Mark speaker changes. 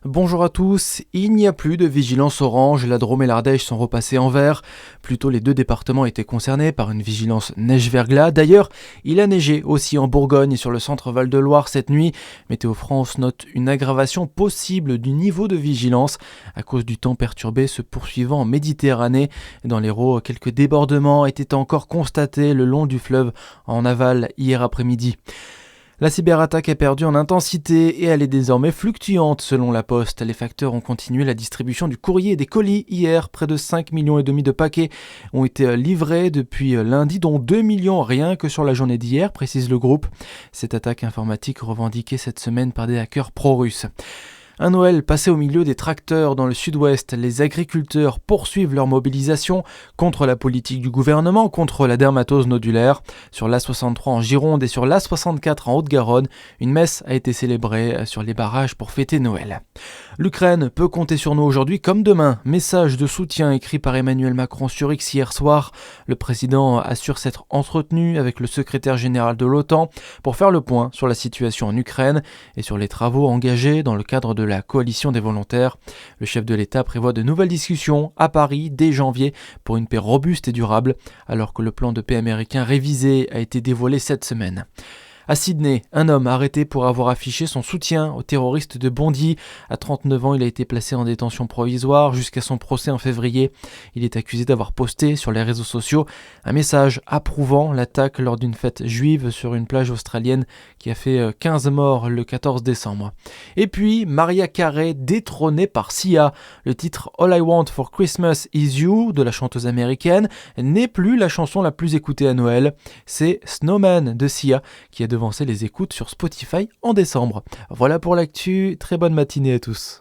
Speaker 1: Bonjour à tous, il n'y a plus de vigilance orange, la Drôme et l'Ardèche sont repassés en vert. Plutôt les deux départements étaient concernés par une vigilance neige-verglas. D'ailleurs, il a neigé aussi en Bourgogne et sur le centre Val-de-Loire cette nuit. Météo France note une aggravation possible du niveau de vigilance à cause du temps perturbé se poursuivant en Méditerranée. Dans l'Hérault, quelques débordements étaient encore constatés le long du fleuve en aval hier après-midi. La cyberattaque a perdu en intensité et elle est désormais fluctuante selon la Poste. Les facteurs ont continué la distribution du courrier et des colis hier. Près de 5,5 millions de paquets ont été livrés depuis lundi, dont 2 millions rien que sur la journée d'hier, précise le groupe. Cette attaque informatique revendiquée cette semaine par des hackers pro-russes. Un Noël passé au milieu des tracteurs dans le sud-ouest, les agriculteurs poursuivent leur mobilisation contre la politique du gouvernement, contre la dermatose nodulaire. Sur l'A63 en Gironde et sur l'A64 en Haute-Garonne, une messe a été célébrée sur les barrages pour fêter Noël. L'Ukraine peut compter sur nous aujourd'hui comme demain. Message de soutien écrit par Emmanuel Macron sur X hier soir. Le président assure s'être entretenu avec le secrétaire général de l'OTAN pour faire le point sur la situation en Ukraine et sur les travaux engagés dans le cadre de la coalition des volontaires. Le chef de l'État prévoit de nouvelles discussions à Paris dès janvier pour une paix robuste et durable, alors que le plan de paix américain révisé a été dévoilé cette semaine. À Sydney, un homme arrêté pour avoir affiché son soutien aux terroristes de Bondy. À 39 ans, il a été placé en détention provisoire jusqu'à son procès en février. Il est accusé d'avoir posté sur les réseaux sociaux un message approuvant l'attaque lors d'une fête juive sur une plage australienne qui a fait 15 morts le 14 décembre. Et puis, Mariah Carey détrônée par Sia. Le titre All I Want for Christmas Is You de la chanteuse américaine n'est plus la chanson la plus écoutée à Noël. C'est Snowman de Sia qui a devancé les écoutes sur Spotify en décembre. Voilà pour l'actu, très bonne matinée à tous.